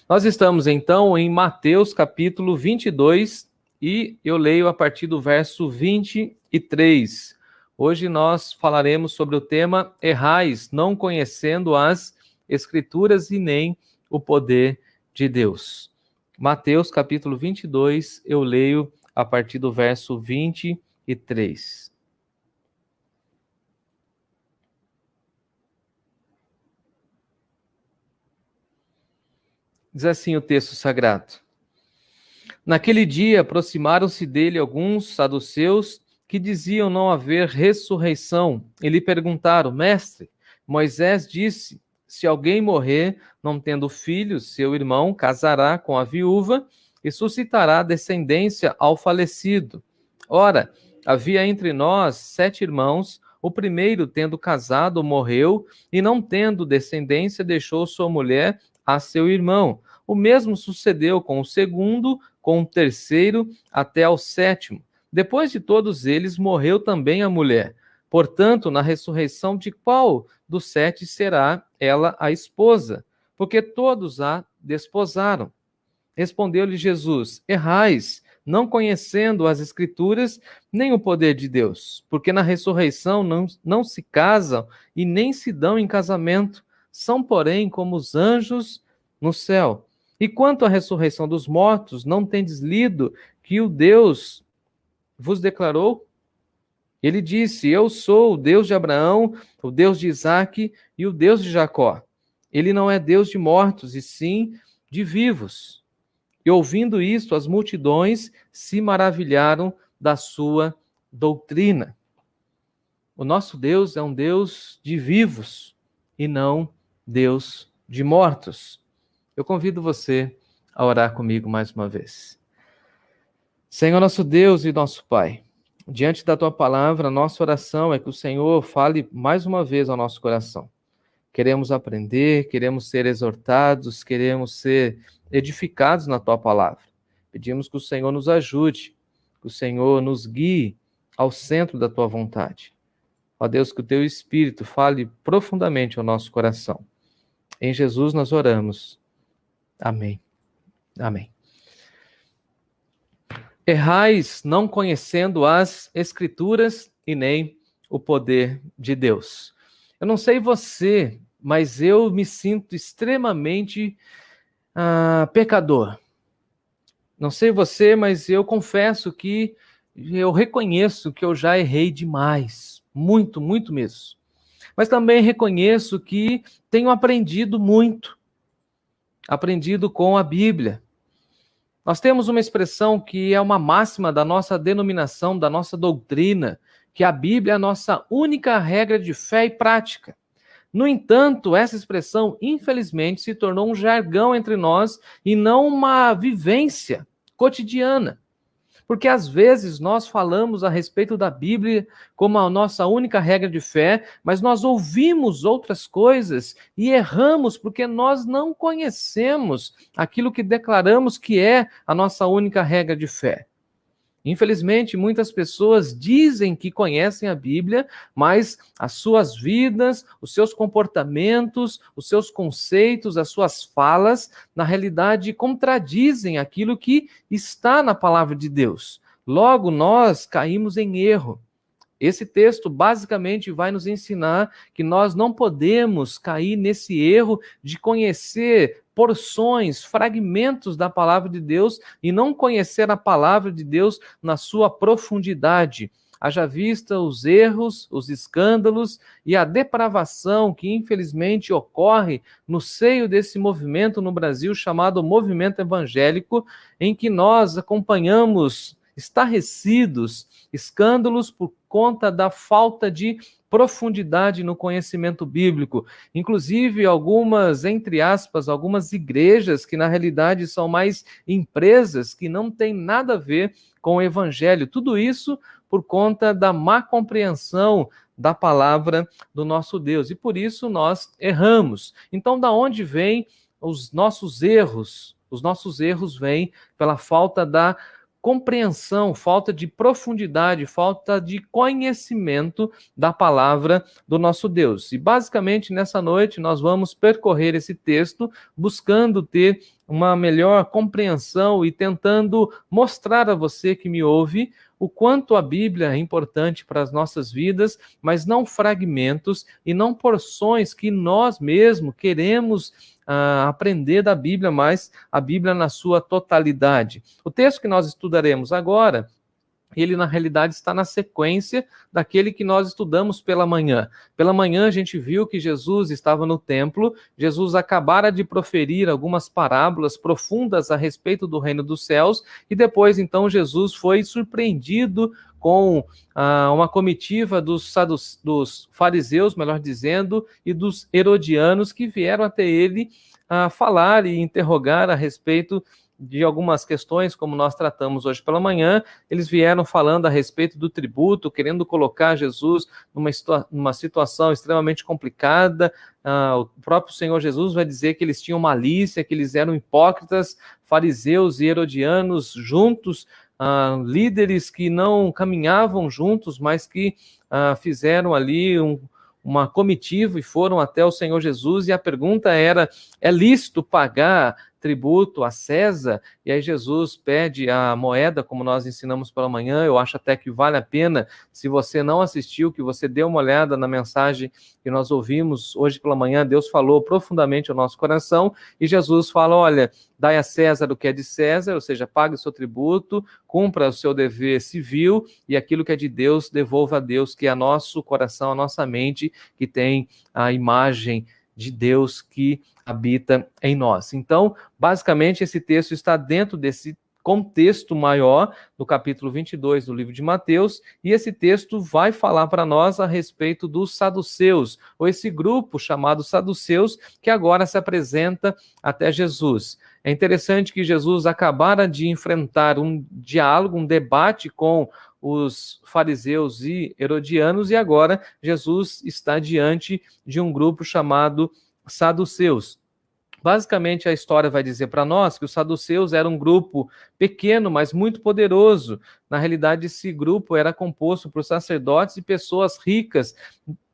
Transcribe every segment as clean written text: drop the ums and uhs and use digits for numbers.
Nós estamos, então, em Mateus, capítulo 22, e eu leio a partir do verso 23. Hoje nós falaremos sobre o tema Errais, não conhecendo as Escrituras e nem o poder de Deus. Mateus, capítulo 22, eu leio a partir do verso 23. Diz assim o texto sagrado. Naquele dia aproximaram-se dele alguns saduceus que diziam não haver ressurreição e lhe perguntaram: Mestre, Moisés disse, se alguém morrer não tendo filhos, seu irmão casará com a viúva e suscitará descendência ao falecido. Ora, havia entre nós 7 irmãos, o primeiro, tendo casado, morreu e não tendo descendência, deixou sua mulher a seu irmão. O mesmo sucedeu com o segundo, com o terceiro, até ao 7º. Depois de todos eles, morreu também a mulher. Portanto, na ressurreição de qual dos 7 será ela a esposa? Porque todos a desposaram. Respondeu-lhe Jesus: Errais, não conhecendo as Escrituras, nem o poder de Deus. Porque na ressurreição não se casam e nem se dão em casamento. São, porém, como os anjos no céu. E quanto à ressurreição dos mortos, não tendes lido que o Deus vos declarou? Ele disse: Eu sou o Deus de Abraão, o Deus de Isaque e o Deus de Jacó. Ele não é Deus de mortos, e sim de vivos. E ouvindo isto, as multidões se maravilharam da sua doutrina. O nosso Deus é um Deus de vivos e não Deus de mortos. Eu convido você a orar comigo mais uma vez. Senhor, nosso Deus e nosso Pai, diante da Tua palavra, nossa oração é que o Senhor fale mais uma vez ao nosso coração. Queremos aprender, queremos ser exortados, queremos ser edificados na Tua palavra. Pedimos que o Senhor nos ajude, que o Senhor nos guie ao centro da Tua vontade. Ó Deus, que o Teu Espírito fale profundamente ao nosso coração. Em Jesus nós oramos. Amém. Amém. Errais não conhecendo as Escrituras e nem o poder de Deus. Eu não sei você, mas eu me sinto extremamente pecador. Não sei você, mas eu confesso que eu reconheço que eu já errei demais. Muito, muito mesmo. Mas também reconheço que tenho aprendido muito. Aprendido com a Bíblia. Nós temos uma expressão que é uma máxima da nossa denominação, da nossa doutrina, que a Bíblia é a nossa única regra de fé e prática. No entanto, essa expressão, infelizmente, se tornou um jargão entre nós e não uma vivência cotidiana. Porque às vezes nós falamos a respeito da Bíblia como a nossa única regra de fé, mas nós ouvimos outras coisas e erramos porque nós não conhecemos aquilo que declaramos que é a nossa única regra de fé. Infelizmente, muitas pessoas dizem que conhecem a Bíblia, mas as suas vidas, os seus comportamentos, os seus conceitos, as suas falas, na realidade, contradizem aquilo que está na palavra de Deus. Logo, nós caímos em erro. Esse texto basicamente vai nos ensinar que nós não podemos cair nesse erro de conhecer porções, fragmentos da palavra de Deus e não conhecer a palavra de Deus na sua profundidade. Haja vista os erros, os escândalos e a depravação que infelizmente ocorre no seio desse movimento no Brasil chamado movimento evangélico, em que nós acompanhamos estarrecidos escândalos por conta da falta de profundidade no conhecimento bíblico. Inclusive, algumas, entre aspas, algumas igrejas que na realidade são mais empresas que não têm nada a ver com o evangelho. Tudo isso por conta da má compreensão da palavra do nosso Deus. E por isso nós erramos. Então, da onde vêm os nossos erros? Os nossos erros vêm pela falta da compreensão, falta de profundidade, falta de conhecimento da palavra do nosso Deus. E basicamente nessa noite nós vamos percorrer esse texto buscando ter uma melhor compreensão e tentando mostrar a você que me ouve o quanto a Bíblia é importante para as nossas vidas, mas não fragmentos e não porções que nós mesmos queremos aprender da Bíblia, mas a Bíblia na sua totalidade. O texto que nós estudaremos agora, ele na realidade está na sequência daquele que nós estudamos pela manhã. Pela manhã a gente viu que Jesus estava no templo, Jesus acabara de proferir algumas parábolas profundas a respeito do reino dos céus, e depois então Jesus foi surpreendido com uma comitiva dos fariseus, melhor dizendo, e dos herodianos que vieram até ele falar e interrogar a respeito de algumas questões, como nós tratamos hoje pela manhã. Eles vieram falando a respeito do tributo, querendo colocar Jesus numa situação extremamente complicada. O próprio Senhor Jesus vai dizer que eles tinham malícia, que eles eram hipócritas, fariseus e herodianos juntos, líderes que não caminhavam juntos, mas que fizeram ali uma comitiva e foram até o Senhor Jesus, e a pergunta era: é lícito pagar tributo a César? E aí Jesus pede a moeda, como nós ensinamos pela manhã. Eu acho até que vale a pena, se você não assistiu, que você dê uma olhada na mensagem que nós ouvimos hoje pela manhã. Deus falou profundamente ao nosso coração, e Jesus fala: olha, dai a César o que é de César, ou seja, pague o seu tributo, cumpra o seu dever civil, e aquilo que é de Deus, devolva a Deus, que é nosso coração, a nossa mente, que tem a imagem de Deus que habita em nós. Então, basicamente, esse texto está dentro desse contexto maior, do capítulo 22 do livro de Mateus, e esse texto vai falar para nós a respeito dos saduceus, ou esse grupo chamado saduceus, que agora se apresenta até Jesus. É interessante que Jesus acabara de enfrentar um diálogo, um debate com os fariseus e herodianos, e agora Jesus está diante de um grupo chamado saduceus. Basicamente, a história vai dizer para nós que os saduceus eram um grupo pequeno, mas muito poderoso. Na realidade, esse grupo era composto por sacerdotes e pessoas ricas.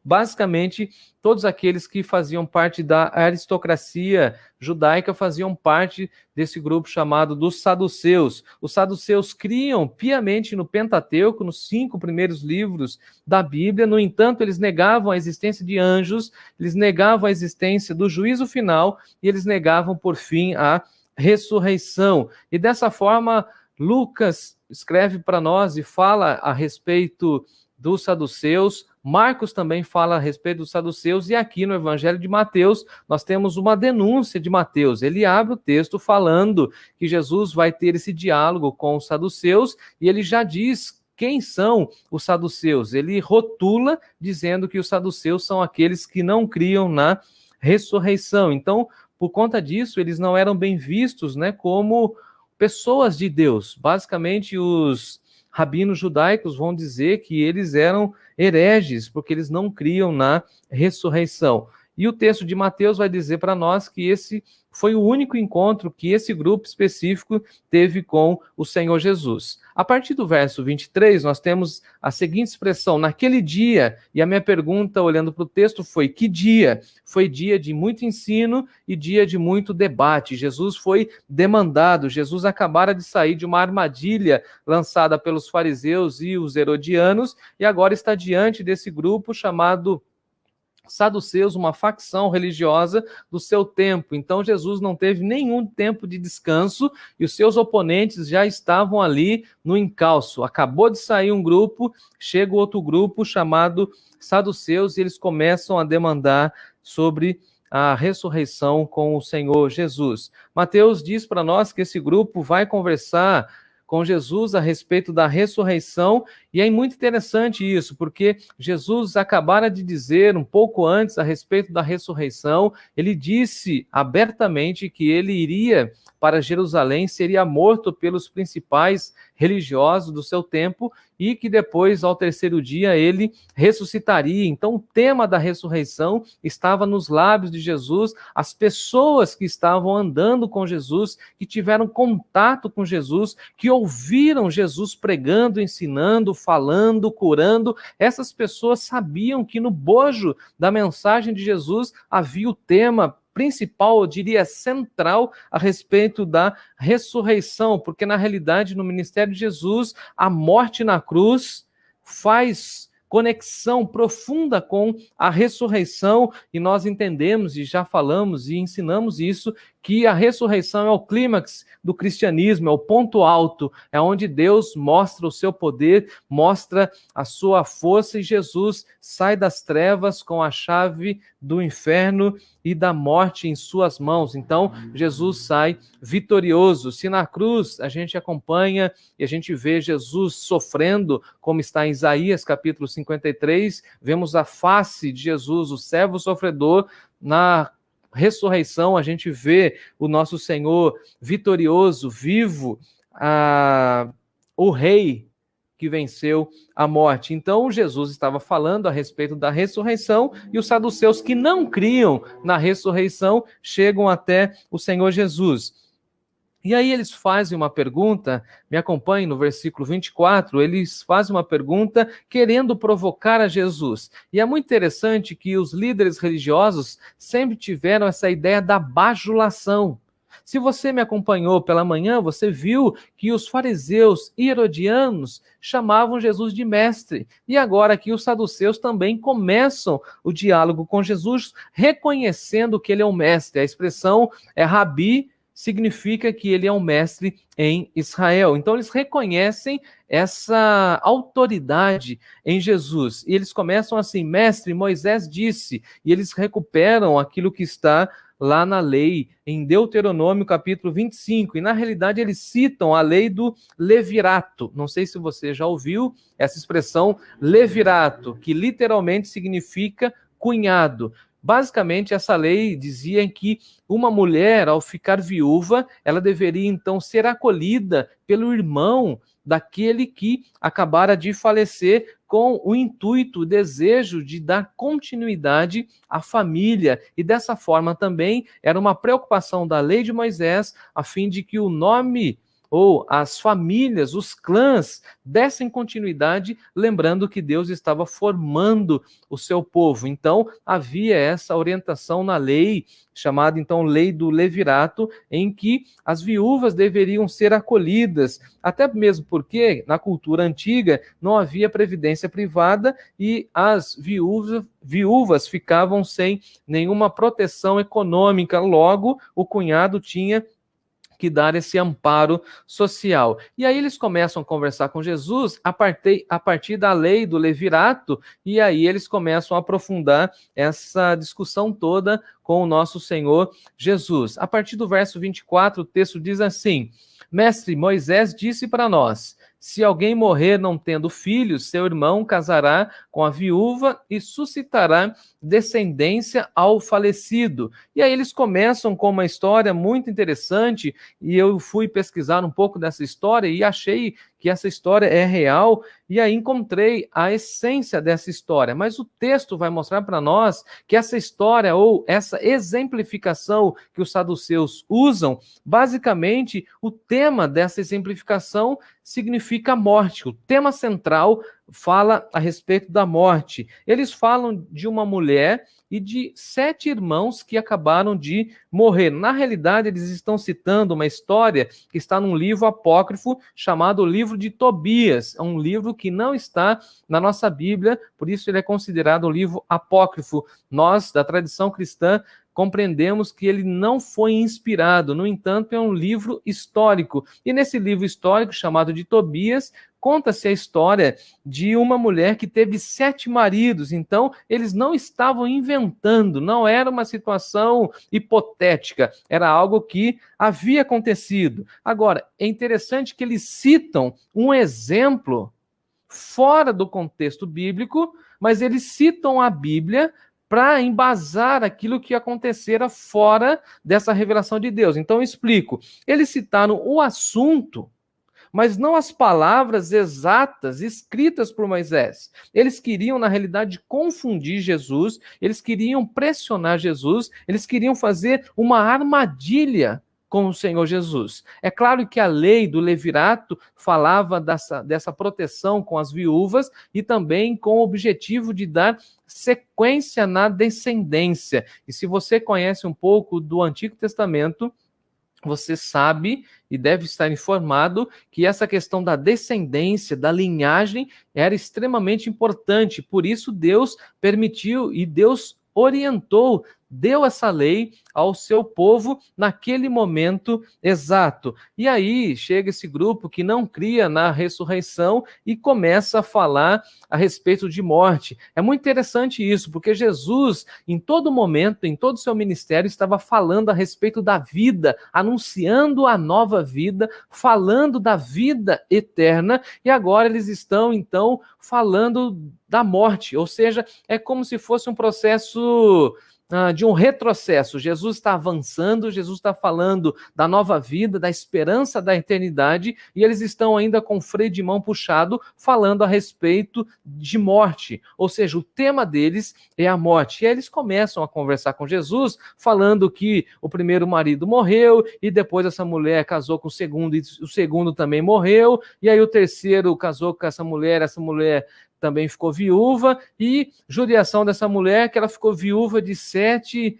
Basicamente, todos aqueles que faziam parte da aristocracia judaica faziam parte desse grupo chamado dos saduceus. Os saduceus criam piamente no Pentateuco, nos 5 primeiros livros da Bíblia. No entanto, eles negavam a existência de anjos, eles negavam a existência do juízo final, e eles negavam, por fim, a ressurreição. E dessa forma, Lucas escreve para nós e fala a respeito dos saduceus. Marcos também fala a respeito dos saduceus, e aqui no Evangelho de Mateus nós temos uma denúncia de Mateus. Ele abre o texto falando que Jesus vai ter esse diálogo com os saduceus, e ele já diz quem são os saduceus. Ele rotula dizendo que os saduceus são aqueles que não criam na ressurreição. Então, por conta disso, eles não eram bem vistos, como pessoas de Deus. Basicamente, os rabinos judaicos vão dizer que eles eram hereges, porque eles não criam na ressurreição. E o texto de Mateus vai dizer para nós que esse foi o único encontro que esse grupo específico teve com o Senhor Jesus. A partir do verso 23, nós temos a seguinte expressão: naquele dia. E a minha pergunta, olhando para o texto, foi: que dia? Foi dia de muito ensino e dia de muito debate. Jesus foi demandado. Jesus acabara de sair de uma armadilha lançada pelos fariseus e os herodianos, e agora está diante desse grupo chamado saduceus, uma facção religiosa do seu tempo. Então Jesus não teve nenhum tempo de descanso, e os seus oponentes já estavam ali no encalço. Acabou de sair um grupo, chega outro grupo chamado saduceus, e eles começam a demandar sobre a ressurreição com o Senhor Jesus. Mateus diz para nós que esse grupo vai conversar com Jesus a respeito da ressurreição, e é muito interessante isso, porque Jesus acabara de dizer um pouco antes a respeito da ressurreição. Ele disse abertamente que ele iria para Jerusalém, seria morto pelos principais religiosos do seu tempo, e que depois, ao terceiro dia, ele ressuscitaria. Então, o tema da ressurreição estava nos lábios de Jesus. As pessoas que estavam andando com Jesus, que tiveram contato com Jesus, que ouviram Jesus pregando, ensinando, falando, curando, essas pessoas sabiam que no bojo da mensagem de Jesus havia o tema principal, eu diria central, a respeito da ressurreição, porque na realidade, no ministério de Jesus, a morte na cruz faz conexão profunda com a ressurreição, e nós entendemos e já falamos e ensinamos isso, que a ressurreição é o clímax do cristianismo, é o ponto alto, é onde Deus mostra o seu poder, mostra a sua força, e Jesus sai das trevas com a chave do inferno e da morte em suas mãos. Então, Jesus sai vitorioso. Se na cruz a gente acompanha e a gente vê Jesus sofrendo, como está em Isaías capítulo 53, vemos a face de Jesus, o servo sofredor. Na ressurreição a gente vê o nosso Senhor vitorioso, vivo, o rei que venceu a morte. Então, Jesus estava falando a respeito da ressurreição, e os saduceus que não criam na ressurreição chegam até o Senhor Jesus. E aí eles fazem uma pergunta, me acompanhem no versículo 24, eles fazem uma pergunta querendo provocar a Jesus. E é muito interessante que os líderes religiosos sempre tiveram essa ideia da bajulação. Se você me acompanhou pela manhã, você viu que os fariseus e herodianos chamavam Jesus de mestre. E agora aqui os saduceus também começam o diálogo com Jesus, reconhecendo que ele é um mestre. A expressão é rabi, significa que ele é um mestre em Israel. Então eles reconhecem essa autoridade em Jesus. E eles começam assim: mestre, Moisés disse, e eles recuperam aquilo que está lá na lei, em Deuteronômio capítulo 25, e na realidade eles citam a lei do levirato. Não sei se você já ouviu essa expressão levirato, que literalmente significa cunhado. Basicamente, essa lei dizia que uma mulher, ao ficar viúva, ela deveria então ser acolhida pelo irmão daquele que acabara de falecer, com o intuito, o desejo de dar continuidade à família. E dessa forma também era uma preocupação da lei de Moisés, a fim de que o nome ou as famílias, os clãs, dessem continuidade, lembrando que Deus estava formando o seu povo. Então, havia essa orientação na lei, chamada então lei do levirato, em que as viúvas deveriam ser acolhidas, até mesmo porque na cultura antiga não havia previdência privada e as viúvas ficavam sem nenhuma proteção econômica, logo o cunhado tinha que dar esse amparo social. E aí eles começam a conversar com Jesus a partir da lei do levirato, e aí eles começam a aprofundar essa discussão toda com o nosso Senhor Jesus. A partir do verso 24, o texto diz assim: mestre, Moisés disse para nós, se alguém morrer não tendo filhos, seu irmão casará com a viúva e suscitará descendência ao falecido. E aí eles começam com uma história muito interessante, e eu fui pesquisar um pouco dessa história e achei que essa história é real, e aí encontrei a essência dessa história. Mas o texto vai mostrar para nós que essa história, ou essa exemplificação que os saduceus usam, basicamente o tema dessa exemplificação significa morte. O tema central fala a respeito da morte. Eles falam de uma mulher e de 7 irmãos que acabaram de morrer. Na realidade, eles estão citando uma história que está num livro apócrifo chamado Livro de Tobias. É um livro que não está na nossa Bíblia, por isso ele é considerado um livro apócrifo. Nós, da tradição cristã, compreendemos que ele não foi inspirado, no entanto, é um livro histórico. E nesse livro histórico, chamado de Tobias, conta-se a história de uma mulher que teve 7 maridos. Então, eles não estavam inventando, não era uma situação hipotética, era algo que havia acontecido. Agora, é interessante que eles citam um exemplo fora do contexto bíblico, mas eles citam a Bíblia para embasar aquilo que acontecera fora dessa revelação de Deus. Então, eu explico. Eles citaram o assunto, mas não as palavras exatas escritas por Moisés. Eles queriam, na realidade, confundir Jesus, eles queriam pressionar Jesus, eles queriam fazer uma armadilha com o Senhor Jesus. É claro que a lei do levirato falava dessa proteção com as viúvas e também com o objetivo de dar sequência na descendência. E se você conhece um pouco do Antigo Testamento, você sabe e deve estar informado que essa questão da descendência, da linhagem, era extremamente importante. Por isso, Deus permitiu e Deus orientou, deu essa lei ao seu povo naquele momento exato. E aí chega esse grupo que não cria na ressurreição e começa a falar a respeito de morte. É muito interessante isso, porque Jesus, em todo momento, em todo o seu ministério, estava falando a respeito da vida, anunciando a nova vida, falando da vida eterna, e agora eles estão, então, falando da morte, ou seja, é como se fosse um processo de um retrocesso. Jesus está avançando, Jesus está falando da nova vida, da esperança da eternidade, e eles estão ainda com o freio de mão puxado, falando a respeito de morte. Ou seja, o tema deles é a morte. E aí eles começam a conversar com Jesus, falando que o primeiro marido morreu, e depois essa mulher casou com o segundo, e o segundo também morreu, e aí o terceiro casou com essa mulher também ficou viúva, e judiação dessa mulher, que ela ficou viúva de 7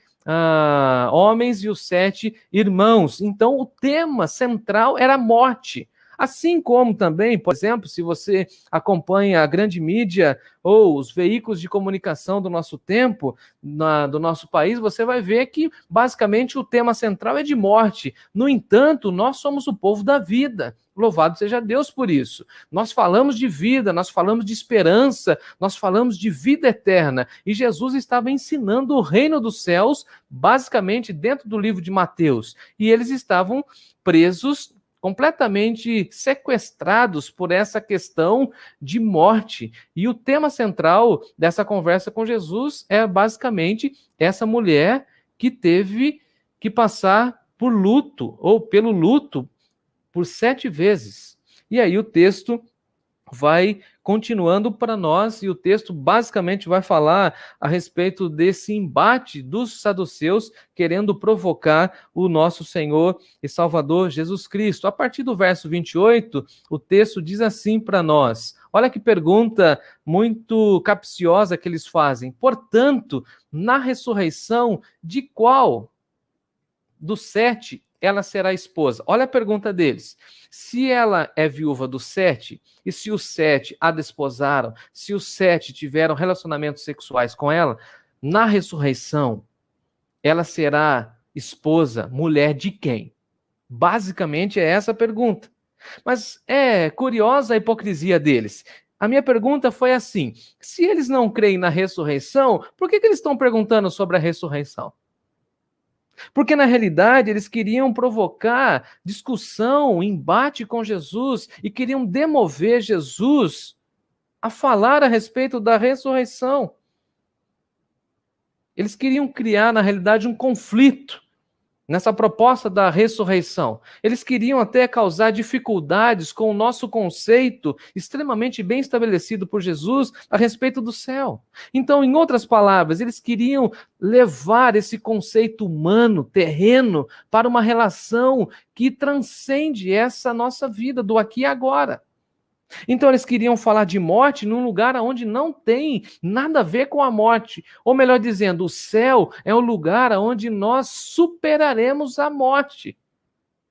homens e os 7 irmãos. Então, o tema central era a morte. Assim como também, por exemplo, se você acompanha a grande mídia ou os veículos de comunicação do nosso tempo, do nosso país, você vai ver que, basicamente, o tema central é de morte. No entanto, nós somos o povo da vida. Louvado seja Deus por isso. Nós falamos de vida, nós falamos de esperança, nós falamos de vida eterna. E Jesus estava ensinando o reino dos céus, basicamente dentro do livro de Mateus. E eles estavam presos, completamente sequestrados por essa questão de morte. E o tema central dessa conversa com Jesus é basicamente essa mulher que teve que passar por luto, ou pelo luto, por 7 vezes. E aí o texto vai continuando para nós, e o texto basicamente vai falar a respeito desse embate dos saduceus querendo provocar o nosso Senhor e Salvador Jesus Cristo. A partir do verso 28, o texto diz assim para nós. Olha que pergunta muito capciosa que eles fazem. Portanto, na ressurreição, de qual dos 7 ela será esposa? Olha a pergunta deles. Se ela é viúva dos 7, e se os 7 a desposaram, se os 7 tiveram relacionamentos sexuais com ela, na ressurreição, ela será esposa, mulher de quem? Basicamente é essa a pergunta. Mas é curiosa a hipocrisia deles. A minha pergunta foi assim: se eles não creem na ressurreição, por que eles estão perguntando sobre a ressurreição? Porque, na realidade, eles queriam provocar discussão, embate com Jesus e queriam demover Jesus a falar a respeito da ressurreição. Eles queriam criar, na realidade, um conflito nessa proposta da ressurreição. Eles queriam até causar dificuldades com o nosso conceito extremamente bem estabelecido por Jesus a respeito do céu. Então, em outras palavras, eles queriam levar esse conceito humano, terreno, para uma relação que transcende essa nossa vida do aqui e agora. Então eles queriam falar de morte num lugar onde não tem nada a ver com a morte. Ou melhor dizendo, o céu é um lugar onde nós superaremos a morte.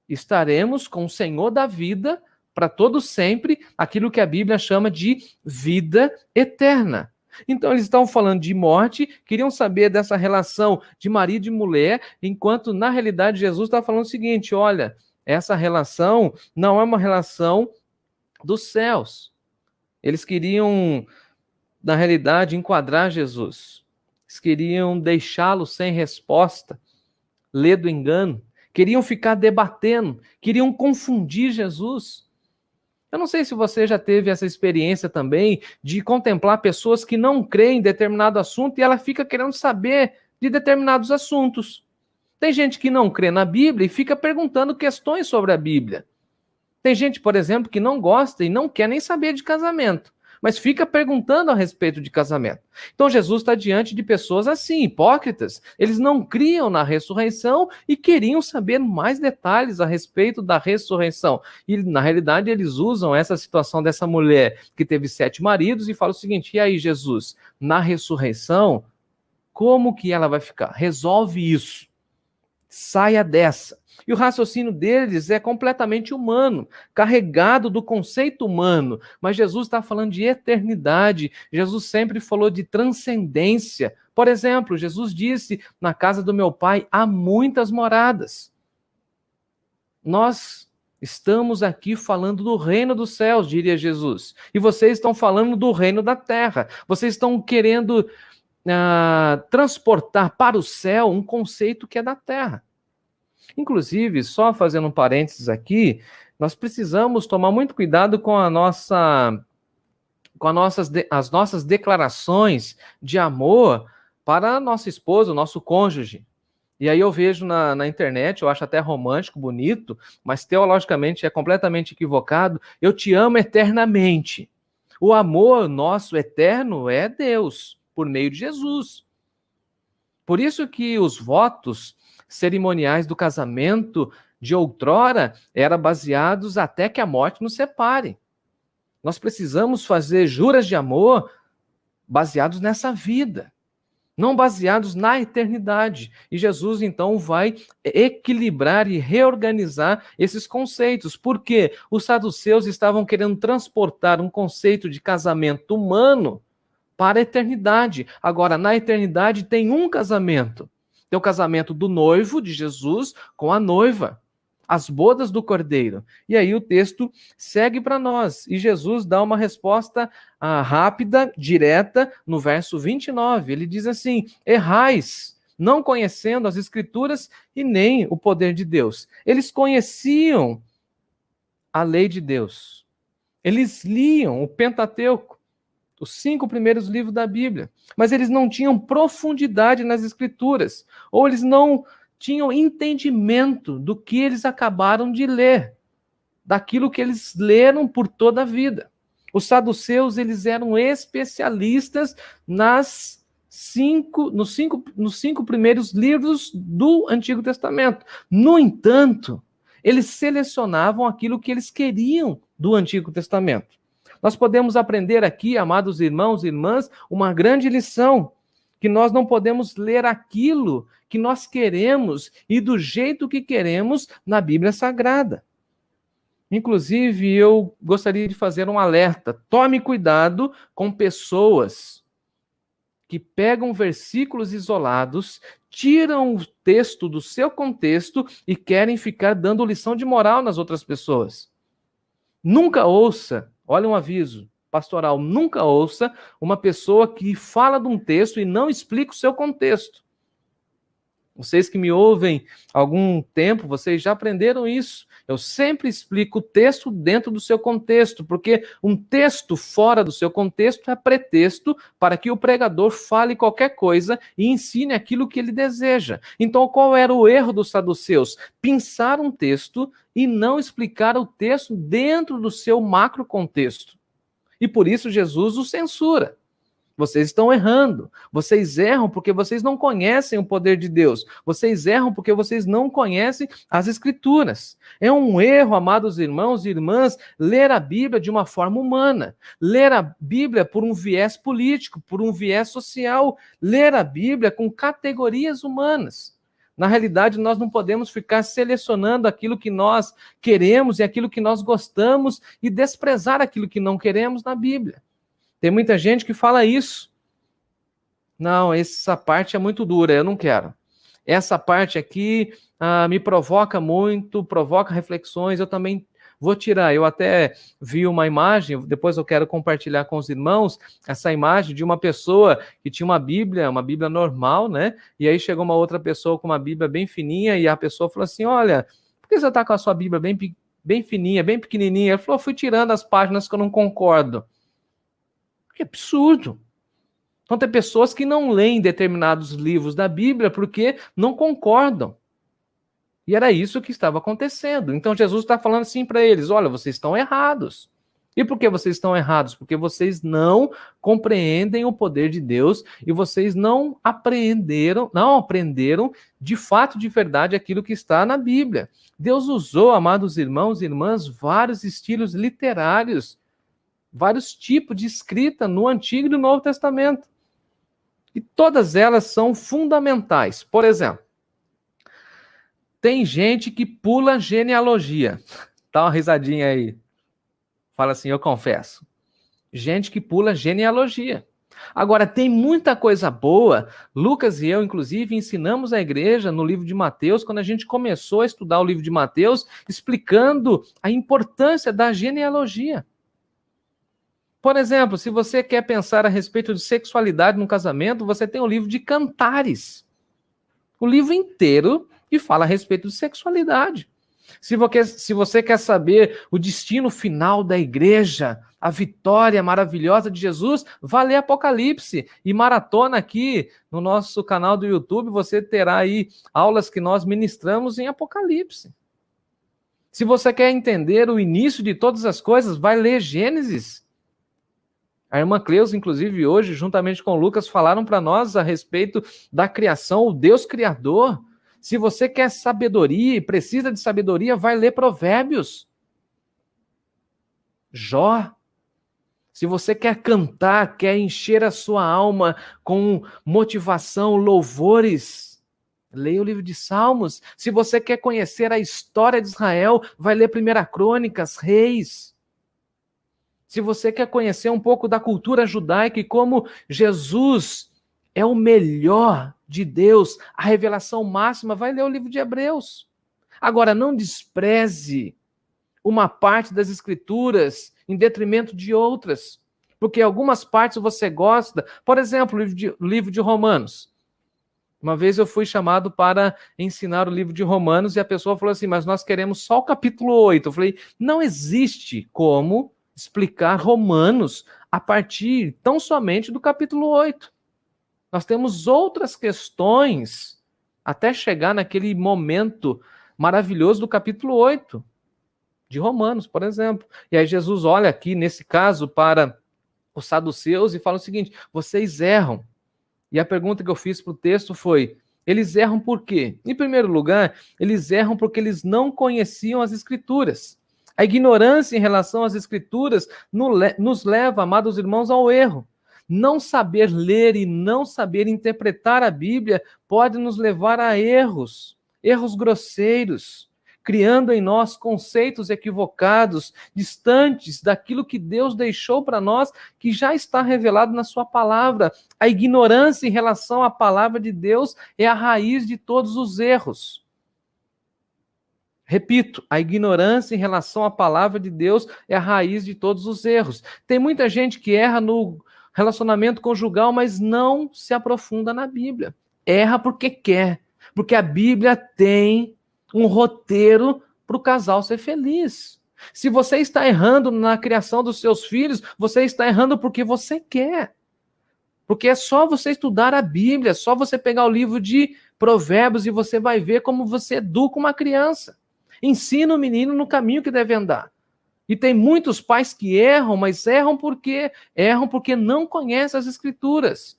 Estaremos com o Senhor da vida para todo sempre, aquilo que a Bíblia chama de vida eterna. Então eles estavam falando de morte, queriam saber dessa relação de marido e mulher, enquanto na realidade Jesus está falando o seguinte: olha, essa relação não é uma relação dos céus. Eles queriam, na realidade, enquadrar Jesus. Eles queriam deixá-lo sem resposta, ler do engano. Queriam ficar debatendo, queriam confundir Jesus. Eu não sei se você já teve essa experiência também de contemplar pessoas que não creem em determinado assunto e ela fica querendo saber de determinados assuntos. Tem gente que não crê na Bíblia e fica perguntando questões sobre a Bíblia. Tem gente, por exemplo, que não gosta e não quer nem saber de casamento. mas fica perguntando a respeito de casamento. Então Jesus está diante de pessoas assim, hipócritas. Eles não criam na ressurreição e queriam saber mais detalhes a respeito da ressurreição. E na realidade eles usam essa situação dessa mulher que teve 7 maridos e falam o seguinte: e aí, Jesus, na ressurreição, como que ela vai ficar? Resolve isso. Saia dessa. E o raciocínio deles é completamente humano, carregado do conceito humano. Mas Jesus está falando de eternidade. Jesus sempre falou de transcendência. Por exemplo, Jesus disse: na casa do meu pai há muitas moradas. Nós estamos aqui falando do reino dos céus, diria Jesus. E vocês estão falando do reino da terra. Vocês estão querendo transportar para o céu um conceito que é da terra. Inclusive, só fazendo um parênteses aqui, nós precisamos tomar muito cuidado com as nossas declarações de amor para a nossa esposa, o nosso cônjuge. E aí eu vejo na internet, eu acho até romântico, bonito, mas teologicamente é completamente equivocado: eu te amo eternamente. O amor nosso eterno é Deus, por meio de Jesus. Por isso que os votos cerimoniais do casamento de outrora eram baseados até que a morte nos separe. Nós precisamos fazer juras de amor baseados nessa vida, não baseados na eternidade. E Jesus, então, vai equilibrar e reorganizar esses conceitos, porque os saduceus estavam querendo transportar um conceito de casamento humano para a eternidade. Agora, na eternidade tem um casamento. Tem o casamento do noivo de Jesus com a noiva, as bodas do Cordeiro. E aí o texto segue para nós, e Jesus dá uma resposta rápida, direta, no verso 29. Ele diz assim: errais, não conhecendo as Escrituras e nem o poder de Deus. Eles conheciam a lei de Deus. Eles liam o Pentateuco, os 5 primeiros livros da Bíblia, mas eles não tinham profundidade nas Escrituras, ou eles não tinham entendimento do que eles acabaram de ler, daquilo que eles leram por toda a vida. Os saduceus, eles eram especialistas nos 5 primeiros livros do Antigo Testamento. No entanto, eles selecionavam aquilo que eles queriam do Antigo Testamento. Nós podemos aprender aqui, amados irmãos e irmãs, uma grande lição: que nós não podemos ler aquilo que nós queremos e do jeito que queremos na Bíblia Sagrada. Inclusive, eu gostaria de fazer um alerta: tome cuidado com pessoas que pegam versículos isolados, tiram o texto do seu contexto e querem ficar dando lição de moral nas outras pessoas. Nunca ouça, olha um aviso pastoral, nunca ouça uma pessoa que fala de um texto e não explica o seu contexto. Vocês que me ouvem há algum tempo, vocês já aprenderam isso. Eu sempre explico o texto dentro do seu contexto, porque um texto fora do seu contexto é pretexto para que o pregador fale qualquer coisa e ensine aquilo que ele deseja. Então, qual era o erro dos saduceus? Pensar um texto e não explicar o texto dentro do seu macro contexto. E por isso Jesus o censura. Vocês estão errando. Vocês erram porque vocês não conhecem o poder de Deus. Vocês erram porque vocês não conhecem as Escrituras. É um erro, amados irmãos e irmãs, ler a Bíblia de uma forma humana. Ler a Bíblia por um viés político, por um viés social. Ler a Bíblia com categorias humanas. Na realidade, nós não podemos ficar selecionando aquilo que nós queremos e aquilo que nós gostamos e desprezar aquilo que não queremos na Bíblia. Tem muita gente que fala isso. Não, essa parte é muito dura, eu não quero. Essa parte aqui me provoca muito, provoca reflexões, eu também vou tirar. Eu até vi uma imagem, depois eu quero compartilhar com os irmãos, essa imagem de uma pessoa que tinha uma Bíblia normal, né? E aí chegou uma outra pessoa com uma Bíblia bem fininha e a pessoa falou assim: olha, por que você está com a sua Bíblia bem fininha, bem pequenininha? Ele falou: fui tirando as páginas que eu não concordo. Que absurdo! Então tem pessoas que não leem determinados livros da Bíblia porque não concordam. E era isso que estava acontecendo. Então Jesus está falando assim para eles: olha, vocês estão errados. E por que vocês estão errados? Porque vocês não compreendem o poder de Deus e vocês não aprenderam de fato, de verdade, aquilo que está na Bíblia. Deus usou, amados irmãos e irmãs, vários estilos literários, vários tipos de escrita no Antigo e no Novo Testamento. E todas elas são fundamentais. Por exemplo, tem gente que pula genealogia. Dá uma risadinha aí. Fala assim, eu confesso. Gente que pula genealogia. Agora, tem muita coisa boa. Lucas e eu, inclusive, ensinamos a igreja no livro de Mateus, quando a gente começou a estudar o livro de Mateus, explicando a importância da genealogia. Por exemplo, se você quer pensar a respeito de sexualidade no casamento, você tem o livro de Cantares. O livro inteiro que fala a respeito de sexualidade. Se você quer saber o destino final da igreja, a vitória maravilhosa de Jesus, vá ler Apocalipse e maratona aqui no nosso canal do YouTube, você terá aí aulas que nós ministramos em Apocalipse. Se você quer entender o início de todas as coisas, vai ler Gênesis. A irmã Cleusa, inclusive, hoje, juntamente com o Lucas, falaram para nós a respeito da criação, o Deus Criador. Se você quer sabedoria e precisa de sabedoria, vai ler Provérbios. Jó. Se você quer cantar, quer encher a sua alma com motivação, louvores, leia o livro de Salmos. Se você quer conhecer a história de Israel, vai ler 1 Crônicas, Reis. Se você quer conhecer um pouco da cultura judaica e como Jesus é o melhor de Deus, a revelação máxima, vai ler o livro de Hebreus. Agora, não despreze uma parte das Escrituras em detrimento de outras, porque algumas partes você gosta. Por exemplo, o livro de Romanos. Uma vez eu fui chamado para ensinar o livro de Romanos e a pessoa falou assim, mas nós queremos só o capítulo 8. Eu falei, não existe como explicar Romanos a partir tão somente do capítulo 8. Nós temos outras questões até chegar naquele momento maravilhoso do capítulo 8 de Romanos, por exemplo. E aí Jesus olha aqui, nesse caso, para os saduceus e fala o seguinte, vocês erram. E a pergunta que eu fiz para o texto foi, eles erram por quê? Em primeiro lugar, eles erram porque eles não conheciam as Escrituras. A ignorância em relação às Escrituras nos leva, amados irmãos, ao erro. Não saber ler e não saber interpretar a Bíblia pode nos levar a erros grosseiros, criando em nós conceitos equivocados, distantes daquilo que Deus deixou para nós, que já está revelado na sua palavra. A ignorância em relação à palavra de Deus é a raiz de todos os erros. Repito, a ignorância em relação à palavra de Deus é a raiz de todos os erros. Tem muita gente que erra no relacionamento conjugal, mas não se aprofunda na Bíblia. Erra porque quer, porque a Bíblia tem um roteiro para o casal ser feliz. Se você está errando na criação dos seus filhos, você está errando porque você quer. Porque é só você estudar a Bíblia, é só você pegar o livro de Provérbios e você vai ver como você educa uma criança. Ensina o menino no caminho que deve andar. E tem muitos pais que erram, mas erram porque não conhecem as Escrituras.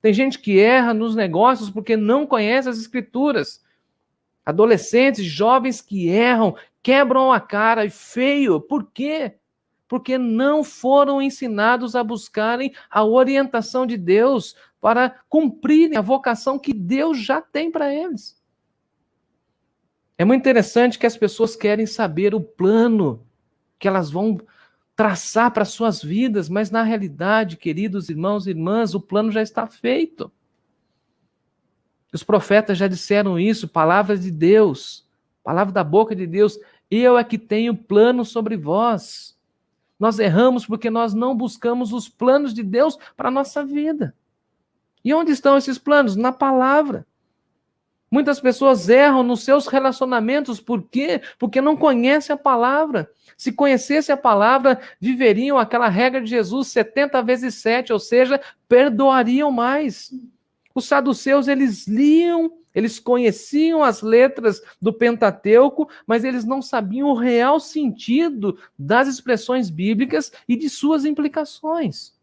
Tem gente que erra nos negócios porque não conhece as Escrituras. Adolescentes, jovens que erram, quebram a cara e feio. Por quê? Porque não foram ensinados a buscarem a orientação de Deus para cumprirem a vocação que Deus já tem para eles. É muito interessante que as pessoas querem saber o plano que elas vão traçar para suas vidas, mas na realidade, queridos irmãos e irmãs, o plano já está feito. Os profetas já disseram isso, palavras de Deus, palavra da boca de Deus, eu é que tenho plano sobre vós. Nós erramos porque nós não buscamos os planos de Deus para a nossa vida. E onde estão esses planos? Na palavra. Muitas pessoas erram nos seus relacionamentos, por quê? Porque não conhecem a palavra. Se conhecessem a palavra, viveriam aquela regra de Jesus 70 vezes 7, ou seja, perdoariam mais. Os saduceus, eles liam, eles conheciam as letras do Pentateuco, mas eles não sabiam o real sentido das expressões bíblicas e de suas implicações.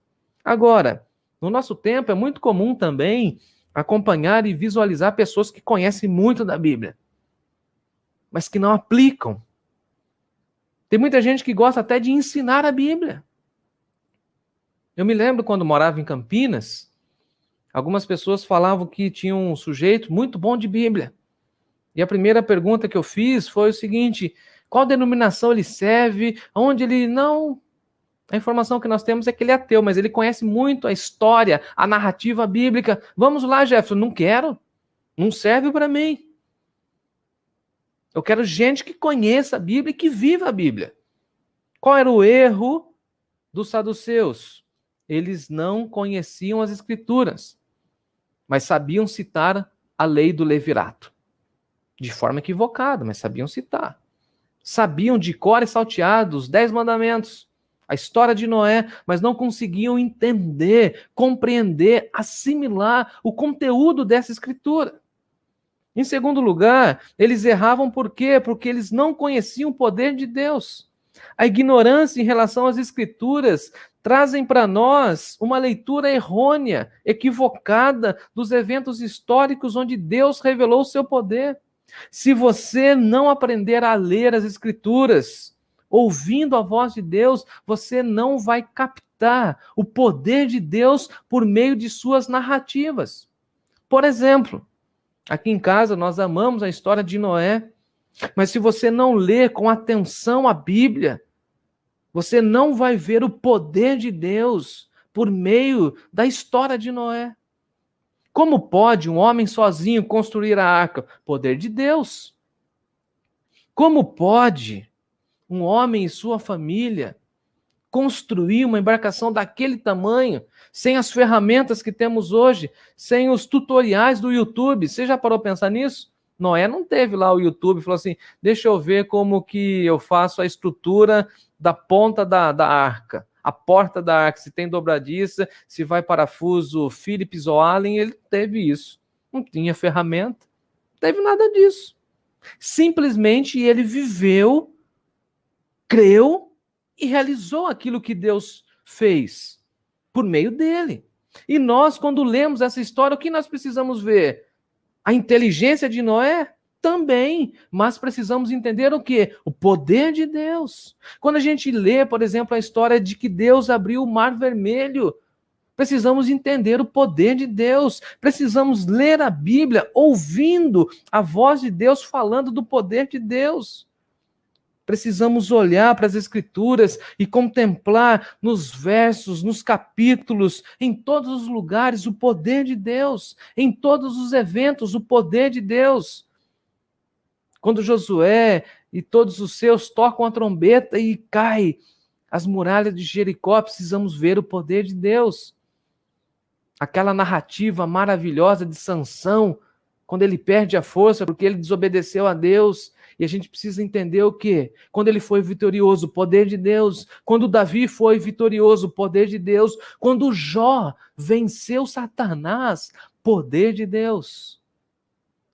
Agora, no nosso tempo, é muito comum também acompanhar e visualizar pessoas que conhecem muito da Bíblia, mas que não aplicam. Tem muita gente que gosta até de ensinar a Bíblia. Eu me lembro quando morava em Campinas, algumas pessoas falavam que tinha um sujeito muito bom de Bíblia. E a primeira pergunta que eu fiz foi o seguinte: qual denominação ele serve? Onde ele não... A informação que nós temos é que ele é ateu, mas ele conhece muito a história, a narrativa bíblica. Vamos lá, Jefferson. Não quero. Não serve para mim. Eu quero gente que conheça a Bíblia e que viva a Bíblia. Qual era o erro dos saduceus? Eles não conheciam as Escrituras, mas sabiam citar a lei do levirato. De forma equivocada, mas sabiam citar. Sabiam de cor e salteado os 10 mandamentos, a história de Noé, mas não conseguiam entender, compreender, assimilar o conteúdo dessa escritura. Em segundo lugar, eles erravam por quê? Porque eles não conheciam o poder de Deus. A ignorância em relação às escrituras trazem para nós uma leitura errônea, equivocada dos eventos históricos onde Deus revelou o seu poder. Se você não aprender a ler as escrituras, ouvindo a voz de Deus, você não vai captar o poder de Deus por meio de suas narrativas. Por exemplo, aqui em casa nós amamos a história de Noé, mas se você não ler com atenção a Bíblia, você não vai ver o poder de Deus por meio da história de Noé. Como pode um homem sozinho construir a arca? Poder de Deus. Como pode um homem e sua família construir uma embarcação daquele tamanho, sem as ferramentas que temos hoje, sem os tutoriais do YouTube? Você já parou a pensar nisso? Noé não teve lá o YouTube e falou assim: deixa eu ver como que eu faço a estrutura da ponta da arca, a porta da arca, se tem dobradiça, se vai parafuso Phillips ou Allen. Ele teve isso. Não tinha ferramenta, não teve nada disso. Simplesmente ele viveu, creu e realizou aquilo que Deus fez por meio dele. E nós, quando lemos essa história, o que nós precisamos ver? A inteligência de Noé? Também, mas precisamos entender o quê? O poder de Deus. Quando a gente lê, por exemplo, a história de que Deus abriu o Mar Vermelho, precisamos entender o poder de Deus. Precisamos ler a Bíblia ouvindo a voz de Deus falando do poder de Deus. Precisamos olhar para as Escrituras e contemplar nos versos, nos capítulos, em todos os lugares, o poder de Deus. Em todos os eventos, o poder de Deus. Quando Josué e todos os seus tocam a trombeta e cai as muralhas de Jericó, precisamos ver o poder de Deus. Aquela narrativa maravilhosa de Sansão, quando ele perde a força porque ele desobedeceu a Deus. E a gente precisa entender o quê? Quando ele foi vitorioso, o poder de Deus. Quando Davi foi vitorioso, o poder de Deus. Quando Jó venceu Satanás, poder de Deus.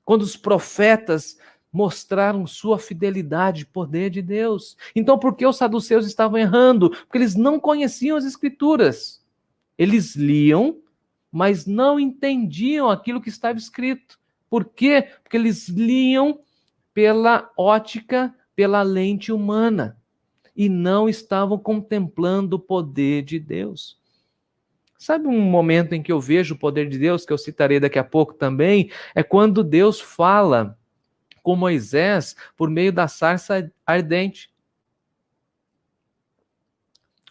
Quando os profetas mostraram sua fidelidade, poder de Deus. Então, por que os saduceus estavam errando? Porque eles não conheciam as Escrituras. Eles liam, mas não entendiam aquilo que estava escrito. Por quê? Porque eles liam pela ótica, pela lente humana, e não estavam contemplando o poder de Deus. Sabe um momento em que eu vejo o poder de Deus, que eu citarei daqui a pouco também, é quando Deus fala com Moisés por meio da sarça ardente.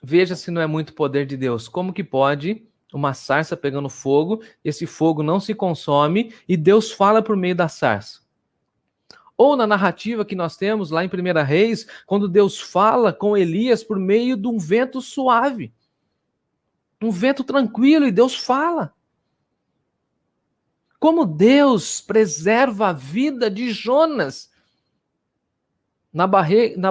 Veja se não é muito poder de Deus. Como que pode uma sarça pegando fogo, esse fogo não se consome e Deus fala por meio da sarça? Ou na narrativa que nós temos lá em 1 Reis, quando Deus fala com Elias por meio de um vento suave. Um vento tranquilo, e Deus fala. Como Deus preserva a vida de Jonas. na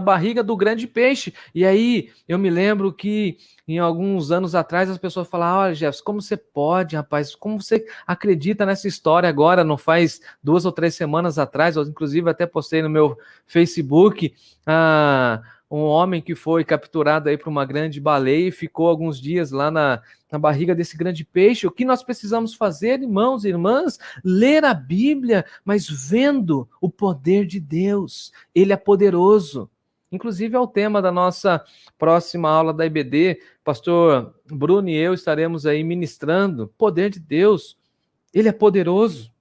barriga do grande peixe. E aí eu me lembro que em alguns anos atrás as pessoas falavam: olha, Jefferson, como você pode, rapaz, como você acredita nessa história agora? Não faz 2 ou 3 semanas atrás, eu inclusive até postei no meu Facebook, um homem que foi capturado aí por uma grande baleia e ficou alguns dias lá na barriga desse grande peixe. O que nós precisamos fazer, irmãos e irmãs? Ler a Bíblia, mas vendo o poder de Deus. Ele é poderoso. Inclusive é o tema da nossa próxima aula da IBD. Pastor Bruno e eu estaremos aí ministrando. Poder de Deus. Ele é poderoso.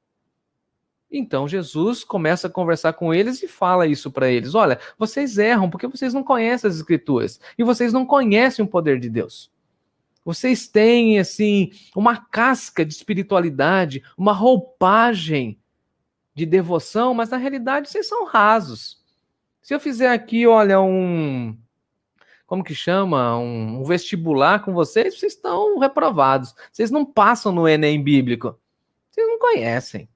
Então Jesus começa a conversar com eles e fala isso para eles. Olha, vocês erram porque vocês não conhecem as Escrituras. E vocês não conhecem o poder de Deus. Vocês têm, assim, uma casca de espiritualidade, uma roupagem de devoção, mas na realidade vocês são rasos. Se eu fizer aqui, olha, como que chama? Um vestibular com vocês, vocês estão reprovados. Vocês não passam no Enem bíblico. Vocês não conhecem.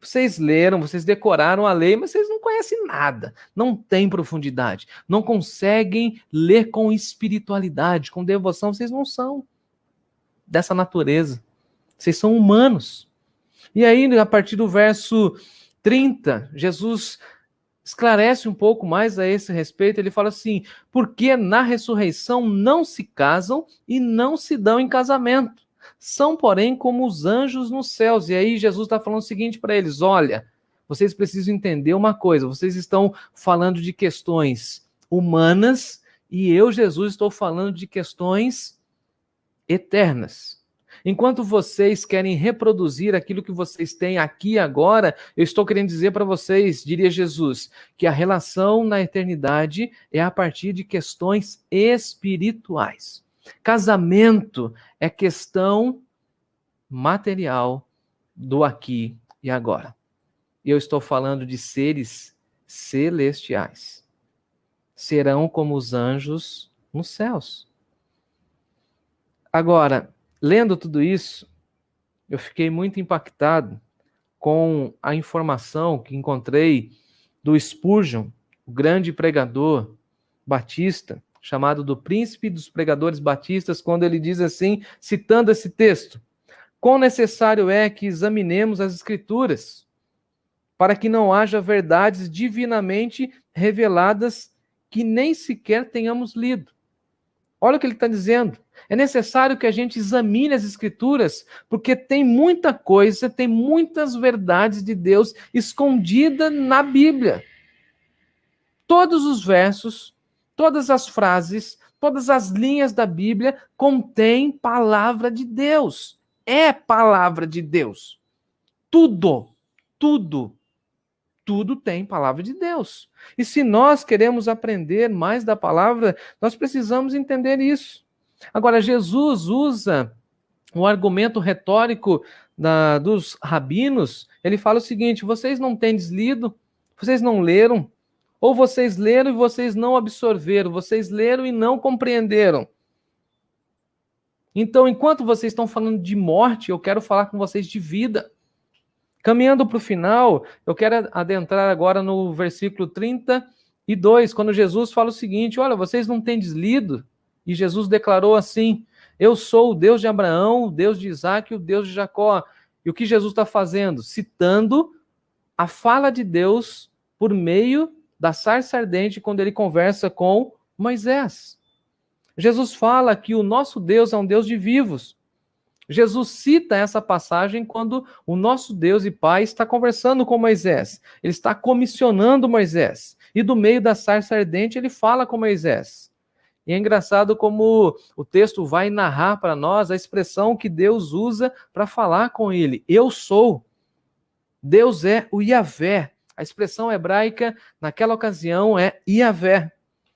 Vocês leram, vocês decoraram a lei, mas vocês não conhecem nada. Não tem profundidade. Não conseguem ler com espiritualidade, com devoção. Vocês não são dessa natureza. Vocês são humanos. E aí, a partir do verso 30, Jesus esclarece um pouco mais a esse respeito. Ele fala assim: porque na ressurreição não se casam e não se dão em casamento. São, porém, como os anjos nos céus. E aí Jesus está falando o seguinte para eles: olha, vocês precisam entender uma coisa, vocês estão falando de questões humanas e eu, Jesus, estou falando de questões eternas. Enquanto vocês querem reproduzir aquilo que vocês têm aqui e agora, eu estou querendo dizer para vocês, diria Jesus, que a relação na eternidade é a partir de questões espirituais. Casamento é questão material do aqui e agora. Eu estou falando de seres celestiais. Serão como os anjos nos céus. Agora, lendo tudo isso, eu fiquei muito impactado com a informação que encontrei do Spurgeon, o grande pregador batista, chamado do príncipe dos pregadores batistas, quando ele diz assim, citando esse texto: quão necessário é que examinemos as Escrituras, para que não haja verdades divinamente reveladas que nem sequer tenhamos lido. Olha o que ele está dizendo. É necessário que a gente examine as Escrituras, porque tem muita coisa, tem muitas verdades de Deus escondida na Bíblia. Todos os versos, todas as frases, todas as linhas da Bíblia contêm palavra de Deus. É palavra de Deus. Tudo tem palavra de Deus. E se nós queremos aprender mais da palavra, nós precisamos entender isso. Agora, Jesus usa o argumento retórico dos rabinos. Ele fala o seguinte: vocês não têm lido, vocês não leram, ou vocês leram e vocês não absorveram, vocês leram e não compreenderam. Então, enquanto vocês estão falando de morte, eu quero falar com vocês de vida. Caminhando para o final, eu quero adentrar agora no versículo 32, quando Jesus fala o seguinte: olha, vocês não têm lido, e Jesus declarou assim: eu sou o Deus de Abraão, o Deus de Isaac e o Deus de Jacó. E o que Jesus está fazendo? Citando a fala de Deus por meio da sarça ardente, quando ele conversa com Moisés. Jesus fala que o nosso Deus é um Deus de vivos. Jesus cita essa passagem quando o nosso Deus e Pai está conversando com Moisés. Ele está comissionando Moisés. E do meio da sarça ardente ele fala com Moisés. E é engraçado como o texto vai narrar para nós a expressão que Deus usa para falar com ele. Eu sou. Deus é o Yavé. A expressão hebraica naquela ocasião é Yavé.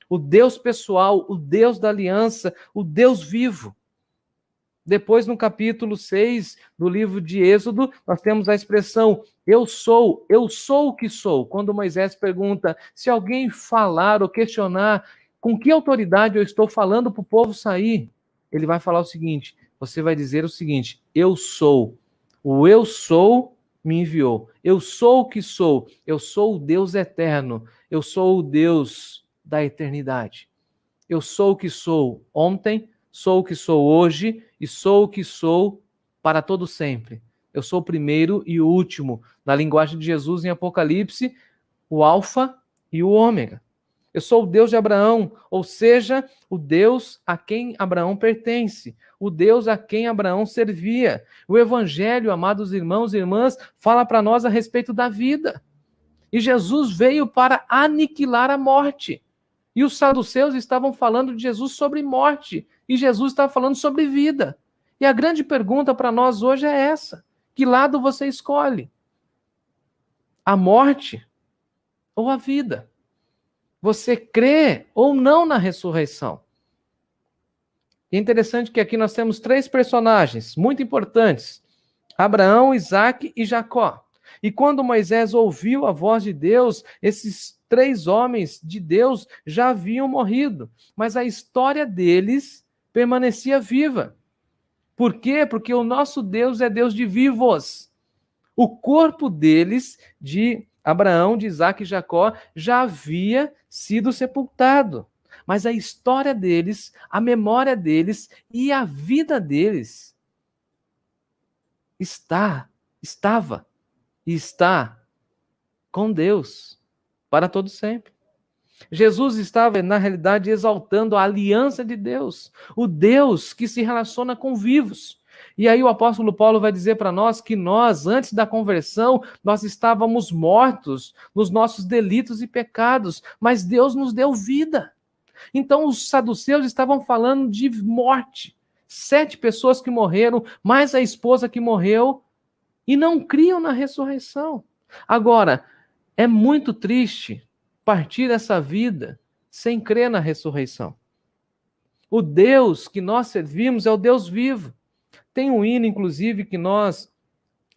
O Deus pessoal, o Deus da aliança, o Deus vivo. Depois, no capítulo 6 do livro de Êxodo, nós temos a expressão eu sou o que sou. Quando Moisés pergunta, se alguém falar ou questionar com que autoridade eu estou falando para o povo sair, ele vai falar o seguinte, você vai dizer o seguinte: eu sou. O eu sou me enviou. Eu sou o que sou. Eu sou o Deus eterno. Eu sou o Deus da eternidade. Eu sou o que sou ontem, sou o que sou hoje e sou o que sou para todo sempre. Eu sou o primeiro e o último. Na linguagem de Jesus em Apocalipse, o Alfa e o Ômega. Eu sou o Deus de Abraão, ou seja, o Deus a quem Abraão pertence, o Deus a quem Abraão servia. O Evangelho, amados irmãos e irmãs, fala para nós a respeito da vida. E Jesus veio para aniquilar a morte. E os saduceus estavam falando de Jesus sobre morte, e Jesus estava falando sobre vida. E a grande pergunta para nós hoje é essa: que lado você escolhe? A morte ou a vida? Você crê ou não na ressurreição? E é interessante que aqui nós temos 3 personagens muito importantes: Abraão, Isaque e Jacó. E quando Moisés ouviu a voz de Deus, esses 3 homens de Deus já haviam morrido, mas a história deles permanecia viva. Por quê? Porque o nosso Deus é Deus de vivos. O corpo deles, de Abraão, de Isaque e Jacó, já havia sido sepultado. Mas a história deles, a memória deles e a vida deles estava e está com Deus para todo sempre. Jesus estava, na realidade, exaltando a aliança de Deus, o Deus que se relaciona com vivos. E aí o apóstolo Paulo vai dizer para nós que nós, antes da conversão, nós estávamos mortos nos nossos delitos e pecados, mas Deus nos deu vida. Então os saduceus estavam falando de morte. 7 pessoas que morreram, mais a esposa que morreu, e não criam na ressurreição. Agora, é muito triste partir dessa vida sem crer na ressurreição. O Deus que nós servimos é o Deus vivo. Tem um hino, inclusive, que nós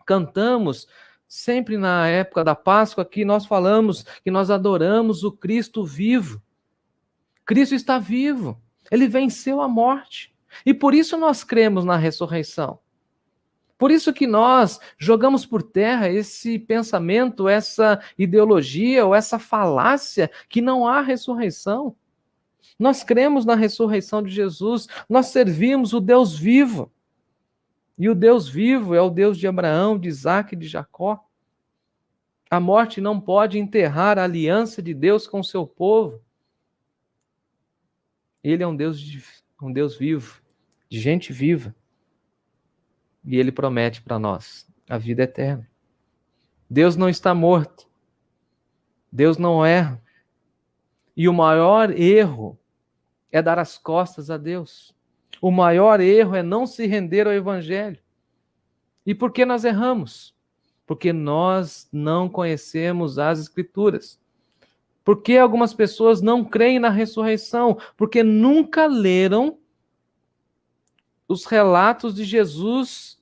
cantamos sempre na época da Páscoa, que nós falamos que nós adoramos o Cristo vivo. Cristo está vivo. Ele venceu a morte. E por isso nós cremos na ressurreição. Por isso que nós jogamos por terra esse pensamento, essa ideologia ou essa falácia que não há ressurreição. Nós cremos na ressurreição de Jesus, nós servimos o Deus vivo. E o Deus vivo é o Deus de Abraão, de Isaque e de Jacó. A morte não pode enterrar a aliança de Deus com o seu povo. Ele é um Deus vivo, de gente viva. E ele promete para nós a vida eterna. Deus não está morto. Deus não erra. E o maior erro é dar as costas a Deus. O maior erro é não se render ao Evangelho. E por que nós erramos? Porque nós não conhecemos as Escrituras. Por que algumas pessoas não creem na ressurreição? Porque nunca leram os relatos de Jesus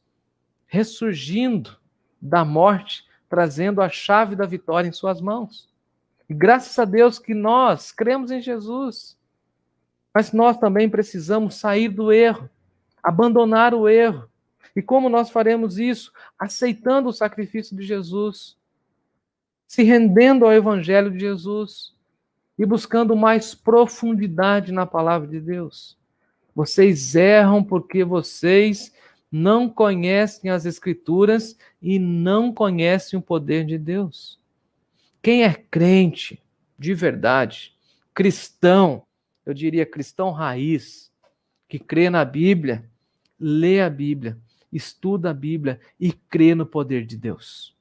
ressurgindo da morte, trazendo a chave da vitória em suas mãos. E graças a Deus que nós cremos em Jesus. Mas nós também precisamos sair do erro, abandonar o erro. E como nós faremos isso? Aceitando o sacrifício de Jesus, se rendendo ao Evangelho de Jesus e buscando mais profundidade na palavra de Deus. Vocês erram porque vocês não conhecem as Escrituras e não conhecem o poder de Deus. Quem é crente de verdade, cristão, eu diria cristão raiz, que crê na Bíblia, lê a Bíblia, estuda a Bíblia e crê no poder de Deus.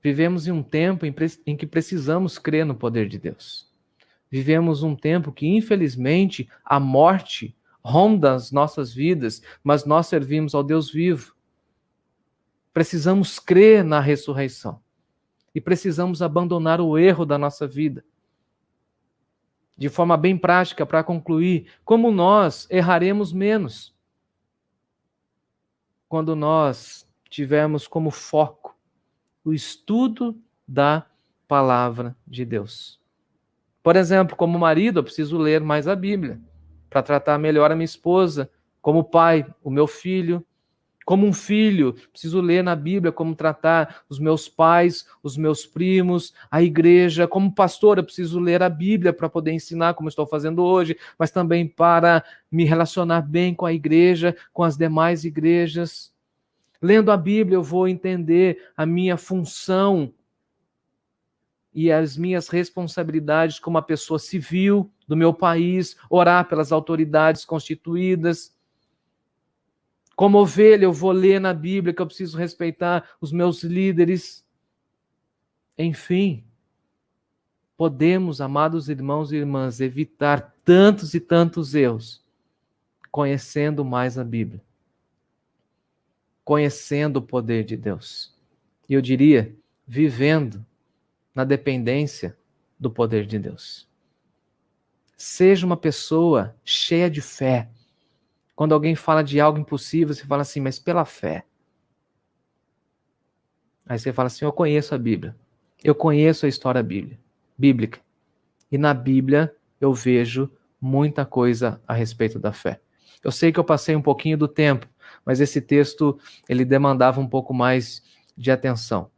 Vivemos em um tempo em que precisamos crer no poder de Deus. Vivemos um tempo que, infelizmente, a morte ronda as nossas vidas, mas nós servimos ao Deus vivo. Precisamos crer na ressurreição e precisamos abandonar o erro da nossa vida. De forma bem prática, para concluir, como nós erraremos menos quando nós tivermos como foco o estudo da palavra de Deus. Por exemplo, como marido, eu preciso ler mais a Bíblia para tratar melhor a minha esposa, como pai, o meu filho, Como um filho, preciso ler na Bíblia como tratar os meus pais, os meus primos, a igreja. Como pastor, eu preciso ler a Bíblia para poder ensinar, como estou fazendo hoje, mas também para me relacionar bem com a igreja, com as demais igrejas. Lendo a Bíblia, eu vou entender a minha função e as minhas responsabilidades como uma pessoa civil do meu país, orar pelas autoridades constituídas. Como ovelha, eu vou ler na Bíblia que eu preciso respeitar os meus líderes. Enfim, podemos, amados irmãos e irmãs, evitar tantos e tantos erros, conhecendo mais a Bíblia, conhecendo o poder de Deus. E eu diria, vivendo na dependência do poder de Deus. Seja uma pessoa cheia de fé. Quando alguém fala de algo impossível, você fala assim, mas pela fé. Aí você fala assim, eu conheço a Bíblia. Eu conheço a história bíblica. E na Bíblia eu vejo muita coisa a respeito da fé. Eu sei que eu passei um pouquinho do tempo, mas esse texto ele demandava um pouco mais de atenção.